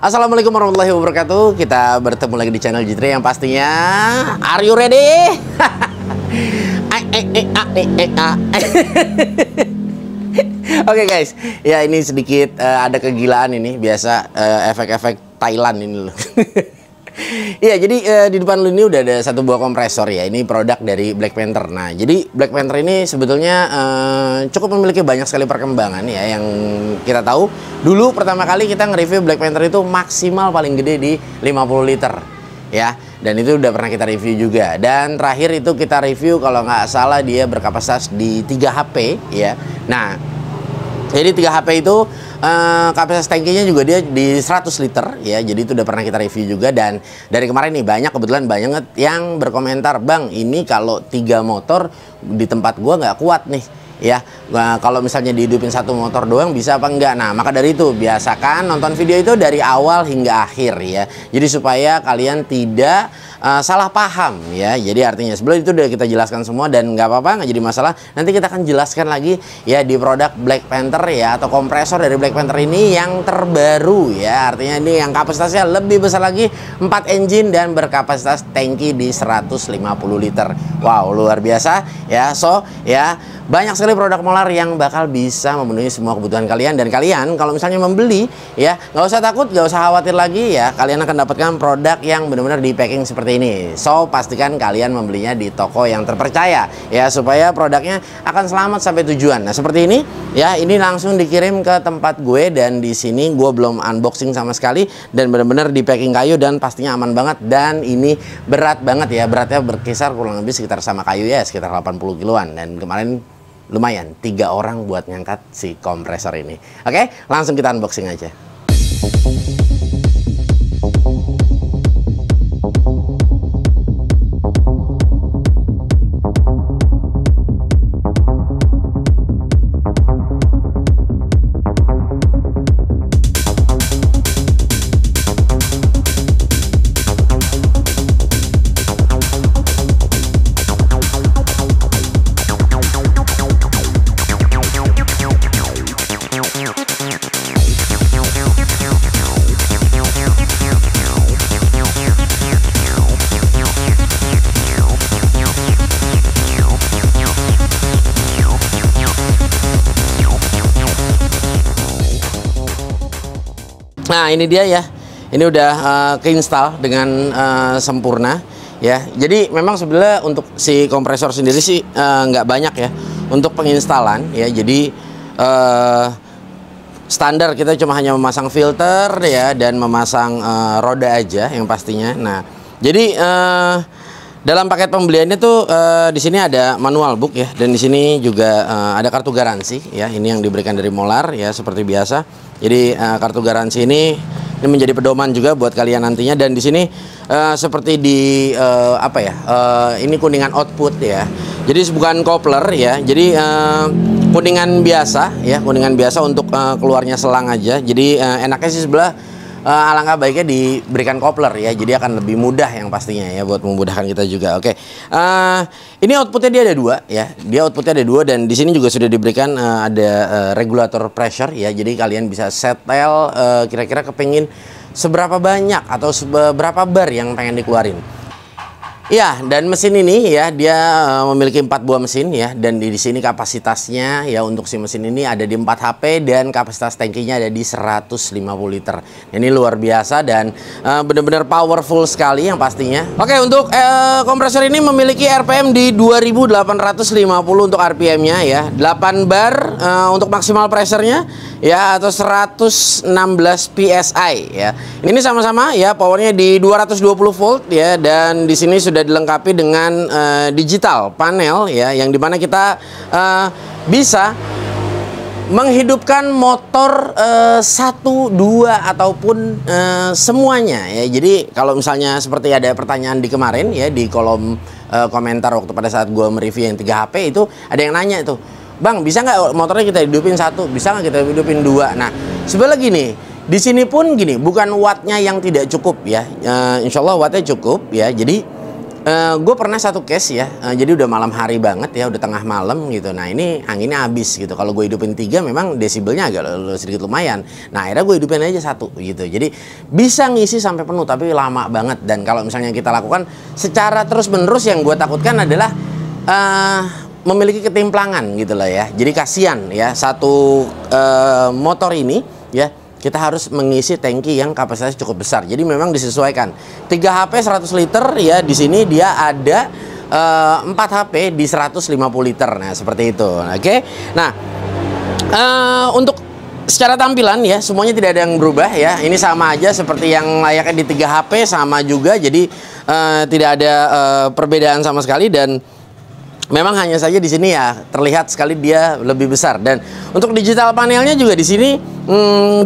Assalamualaikum warahmatullahi wabarakatuh. Kita bertemu lagi di channel Jitri yang pastinya are you ready? Oke guys, ya ini sedikit ada kegilaan ini, biasa efek-efek Thailand ini loh. Iya, jadi di depan lu ini udah ada satu buah kompresor ya. Ini produk dari Black Panther. Nah, jadi Black Panther ini sebetulnya cukup memiliki banyak sekali perkembangan ya. Yang kita tahu, dulu pertama kali kita nge-review Black Panther itu maksimal paling gede di 50 liter ya. Dan itu udah pernah kita review juga. Dan terakhir itu kita review kalau nggak salah dia berkapasitas di 3 HP ya. Nah, jadi 3 HP itu kapasitas tangkinya juga dia di 100 liter ya. Jadi itu udah pernah kita review juga. Dan dari kemarin nih kebetulan banyak yang berkomentar, "Bang, ini kalau 3 motor di tempat gua nggak kuat nih ya. Nah, kalau misalnya dihidupin satu motor doang bisa apa enggak?" Nah, maka dari itu biasakan nonton video itu dari awal hingga akhir ya. Jadi supaya kalian tidak salah paham ya. Jadi artinya sebelum itu udah kita jelaskan semua dan nggak apa-apa, nggak jadi masalah. Nanti kita akan jelaskan lagi ya di produk Black Panther ya, atau kompresor dari Black Panther ini yang terbaru ya. Artinya ini yang kapasitasnya lebih besar lagi, 4 engine dan berkapasitas tangki di 150 liter. Wow, luar biasa ya. So ya, banyak sekali produk Molar yang bakal bisa memenuhi semua kebutuhan kalian. Dan kalian kalau misalnya membeli ya, nggak usah takut, nggak usah khawatir lagi ya. Kalian akan dapatkan produk yang benar-benar di packing seperti ini. So pastikan kalian membelinya di toko yang terpercaya ya, supaya produknya akan selamat sampai tujuan. Nah, seperti ini ya, ini langsung dikirim ke tempat gue. Dan di sini gue belum unboxing sama sekali, dan benar-benar di packing kayu dan pastinya aman banget. Dan ini berat banget ya, beratnya berkisar kurang lebih sekitar sama kayu ya, sekitar 80 kiloan. Dan kemarin lumayan 3 orang buat ngangkat si kompresor ini. Oke, langsung kita unboxing aja. Nah, ini dia ya. Ini udah keinstall dengan sempurna ya. Jadi memang sebenarnya untuk si kompresor sendiri sih nggak banyak ya untuk penginstalan ya. Jadi standar kita cuma hanya memasang filter ya, dan memasang roda aja yang pastinya. Nah, jadi dalam paket pembeliannya tuh di sini ada manual book ya, dan di sini juga ada kartu garansi ya. Ini yang diberikan dari Molar ya, seperti biasa. Jadi kartu garansi ini menjadi pedoman juga buat kalian nantinya. Dan di sini seperti di ini kuningan output ya. Jadi bukan coupler ya. Jadi kuningan biasa ya, kuningan biasa untuk keluarnya selang aja. Jadi enaknya sih sebelah alangkah baiknya diberikan coupler ya, jadi akan lebih mudah yang pastinya ya, buat memudahkan kita juga. Oke, ini outputnya dia ada 2 ya, dia outputnya ada 2, dan di sini juga sudah diberikan ada regulator pressure ya. Jadi kalian bisa setel kira-kira kepingin seberapa banyak atau seberapa bar yang pengen dikeluarin. Ya, dan mesin ini ya, dia memiliki 4 buah mesin ya, dan di sini kapasitasnya ya untuk si mesin ini ada di 4 HP, dan kapasitas tangkinya ada di 150 liter. Ini luar biasa dan benar-benar powerful sekali yang pastinya. Oke, untuk kompresor ini memiliki RPM di 2850 untuk RPM-nya ya, 8 bar untuk maksimal pressure-nya ya, atau 116 PSI ya. Ini sama-sama ya, powernya di 220 volt ya, dan di sini sudah dilengkapi dengan digital panel ya, yang dimana kita bisa menghidupkan motor 1, 2 ataupun semuanya ya. Jadi kalau misalnya seperti ada pertanyaan di kemarin ya, di kolom komentar waktu pada saat gua mereview yang 3 HP itu, ada yang nanya tuh, "Bang, bisa nggak motornya kita hidupin 1, bisa nggak kita hidupin 2?" Nah, sebenarnya gini, Di sini pun gini, bukan wattnya yang tidak cukup ya. Insya Allah wattnya cukup ya. Jadi gue pernah satu case ya. Jadi udah malam hari banget ya, udah tengah malam gitu. Nah ini anginnya habis gitu. Kalau gue hidupin 3 memang desibelnya agak sedikit lumayan. Nah akhirnya gue hidupin aja 1 gitu. Jadi bisa ngisi sampai penuh tapi lama banget. Dan kalau misalnya kita lakukan secara terus menerus, yang gue takutkan adalah memiliki ketimplangan gitu lah ya. Jadi kasihan ya, satu motor ini ya, kita harus mengisi tangki yang kapasitasnya cukup besar. Jadi memang disesuaikan. 3 HP 100 liter ya, di sini dia ada 4 HP di 150 liter. Nah, seperti itu. Oke. Nah, untuk secara tampilan ya, semuanya tidak ada yang berubah ya. Ini sama aja seperti yang layaknya di 3 HP, sama juga. Jadi tidak ada perbedaan sama sekali, dan memang hanya saja di sini ya terlihat sekali dia lebih besar. Dan untuk digital panelnya juga di sini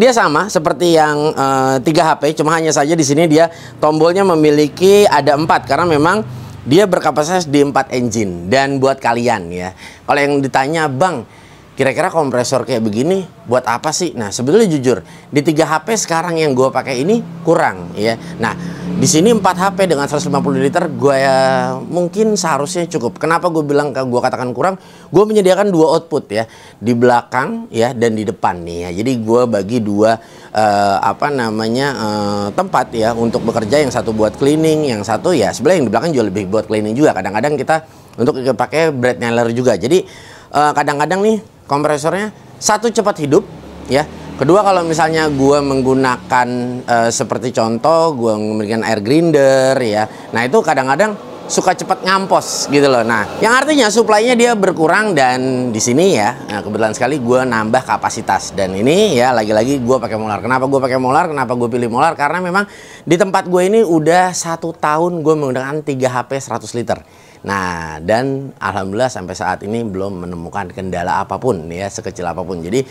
dia sama seperti yang 3 HP, cuma hanya saja di sini dia tombolnya memiliki ada 4 karena memang dia berkapasitas di 4 engine. Dan buat kalian ya, kalau yang ditanya, Bang, kira-kira kompresor kayak begini buat apa sih? Nah, sebetulnya jujur, di 3 HP sekarang yang gue pakai ini kurang ya. Nah, di sini 4 HP dengan 150 liter gue mungkin seharusnya cukup. Kenapa gue bilang, gue katakan kurang? Gue menyediakan 2 output ya, di belakang ya dan di depan nih ya. Jadi gue bagi 2 tempat ya untuk bekerja. Yang satu buat cleaning, yang satu ya sebenarnya yang di belakang juga lebih buat cleaning juga. Kadang-kadang kita untuk pakai brad nailer juga. Jadi kadang-kadang nih kompresornya satu cepat hidup ya. Kedua, kalau misalnya gue menggunakan seperti contoh gue memberikan air grinder ya, nah itu kadang-kadang suka cepat ngampos gitu loh. Nah, yang artinya supply-nya dia berkurang. Dan di sini ya, kebetulan sekali gue nambah kapasitas. Dan ini ya lagi-lagi gue pakai molar. Kenapa gue pakai molar? Kenapa gue pilih molar? Karena memang di tempat gue ini udah 1 tahun gue menggunakan 3 HP 100 liter. Nah, dan alhamdulillah sampai saat ini belum menemukan kendala apapun ya, sekecil apapun. Jadi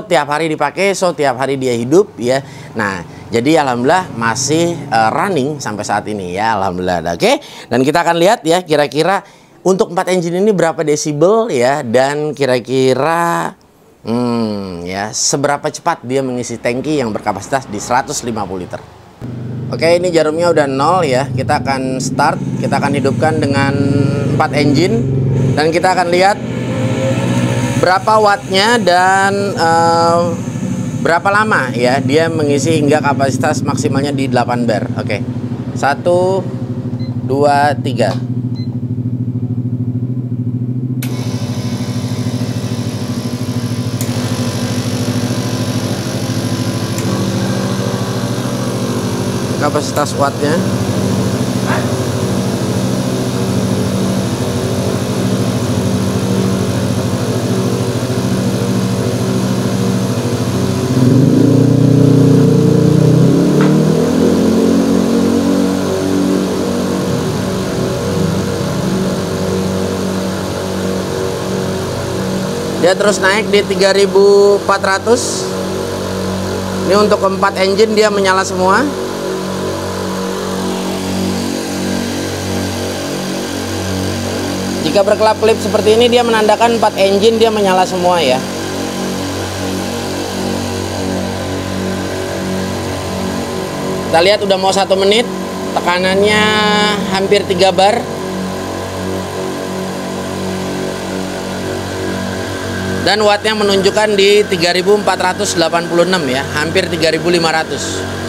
tiap hari dipakai, tiap hari dia hidup ya. Nah, jadi alhamdulillah masih running sampai saat ini ya, alhamdulillah. Oke. Dan kita akan lihat ya kira-kira untuk 4 engine ini berapa desibel ya, dan kira-kira ya seberapa cepat dia mengisi tangki yang berkapasitas di 150 liter. Oke, ini jarumnya udah 0 ya. Kita akan start, kita akan hidupkan dengan 4 engine, dan kita akan lihat berapa wattnya dan berapa lama ya dia mengisi hingga kapasitas maksimalnya di 8 bar. Oke, 1, 2, 3. Kapasitas wattnya dia terus naik di 3400. Ini untuk 4 engine dia menyala semua. Jika berkelap-kelip seperti ini, dia menandakan 4 engine dia menyala semua ya. Kita lihat udah mau 1 menit, tekanannya hampir 3 bar. Dan wattnya menunjukkan di 3486 ya, hampir 3500.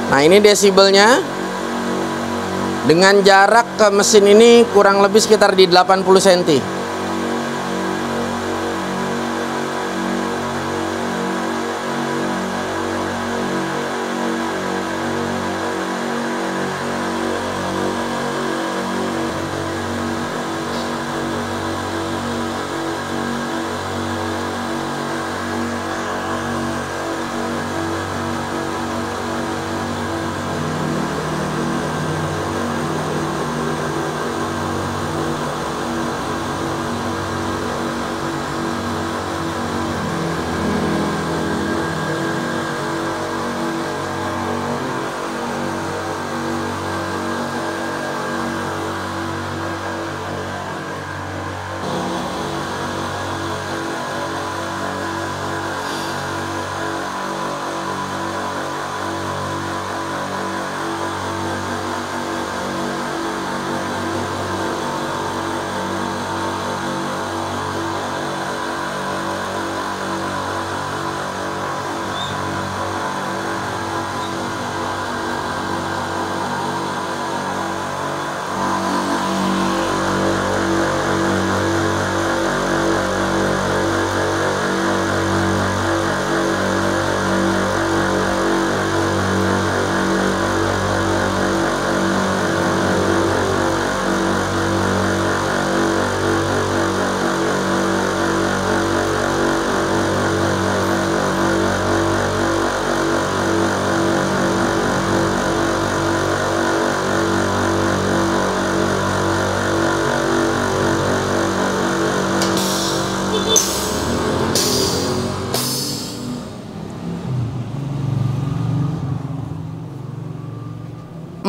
Nah, ini desibelnya. Dengan jarak ke mesin ini kurang lebih sekitar di 80 cm.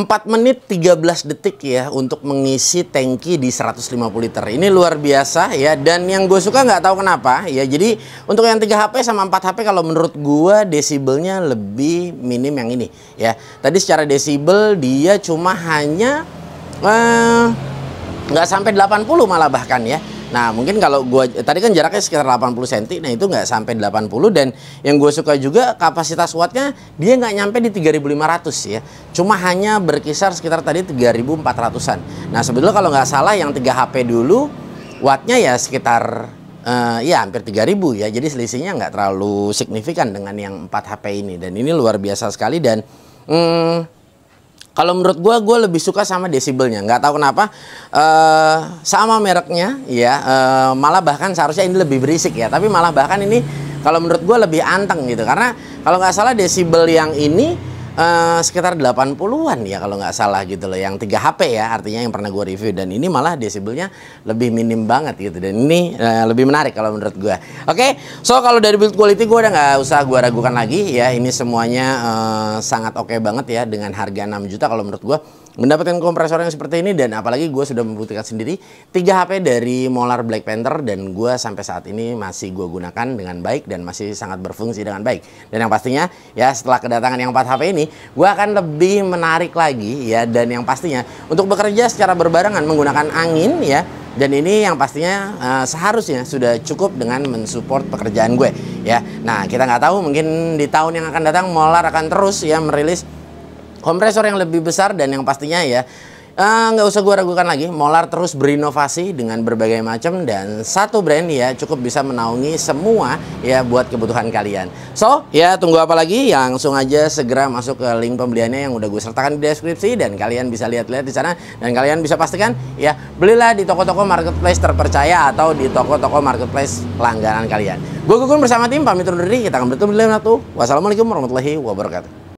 4 menit 13 detik ya untuk mengisi tangki di 150 liter. Ini luar biasa ya, dan yang gue suka nggak tahu kenapa ya. Jadi untuk yang 3 HP sama 4 HP kalau menurut gue desibelnya lebih minim yang ini ya. Tadi secara desibel dia cuma hanya nggak sampai 80 malah bahkan ya. Nah mungkin kalau gue tadi kan jaraknya sekitar 80 cm, nah itu nggak sampai 80. Dan yang gue suka juga kapasitas wattnya dia nggak nyampe di 3500 ya, cuma hanya berkisar sekitar tadi 3400an. Nah sebetulnya kalau nggak salah yang 3 HP dulu wattnya ya sekitar ya hampir 3000 ya, jadi selisihnya nggak terlalu signifikan dengan yang 4 HP ini. Dan ini luar biasa sekali. Dan kalau menurut gue lebih suka sama desibelnya, nggak tahu kenapa. Sama mereknya ya, malah bahkan seharusnya ini lebih berisik ya, tapi malah bahkan ini kalau menurut gue lebih anteng gitu. Karena kalau nggak salah desibel yang ini sekitar 80-an ya kalau nggak salah gitu loh, yang 3 HP ya, artinya yang pernah gue review. Dan ini malah desibelnya lebih minim banget gitu, dan ini lebih menarik kalau menurut gue. Oke, so kalau dari build quality gue udah nggak usah gue ragukan lagi ya, ini semuanya sangat oke banget ya dengan harga 6 juta. Kalau menurut gue mendapatkan kompresor yang seperti ini, dan apalagi gue sudah membuktikan sendiri 3 HP dari Molar Black Panther, dan gue sampai saat ini masih gue gunakan dengan baik dan masih sangat berfungsi dengan baik. Dan yang pastinya ya setelah kedatangan yang 4 HP ini, gue akan lebih menarik lagi ya, dan yang pastinya untuk bekerja secara berbarengan menggunakan angin ya. Dan ini yang pastinya seharusnya sudah cukup dengan mensupport pekerjaan gue ya. Nah kita nggak tahu, mungkin di tahun yang akan datang Molar akan terus ya merilis kompresor yang lebih besar, dan yang pastinya ya nggak usah gue ragukan lagi, Molar terus berinovasi dengan berbagai macam, dan satu brand ya cukup bisa menaungi semua ya buat kebutuhan kalian. So ya tunggu apa lagi, langsung aja segera masuk ke link pembeliannya yang udah gue sertakan di deskripsi, dan kalian bisa lihat-lihat di sana, dan kalian bisa pastikan ya belilah di toko-toko marketplace terpercaya atau di toko-toko marketplace langganan kalian. Gue Gugun bersama tim pamit undur diri, kita akan bertemu di lain waktu. Wassalamualaikum warahmatullahi wabarakatuh.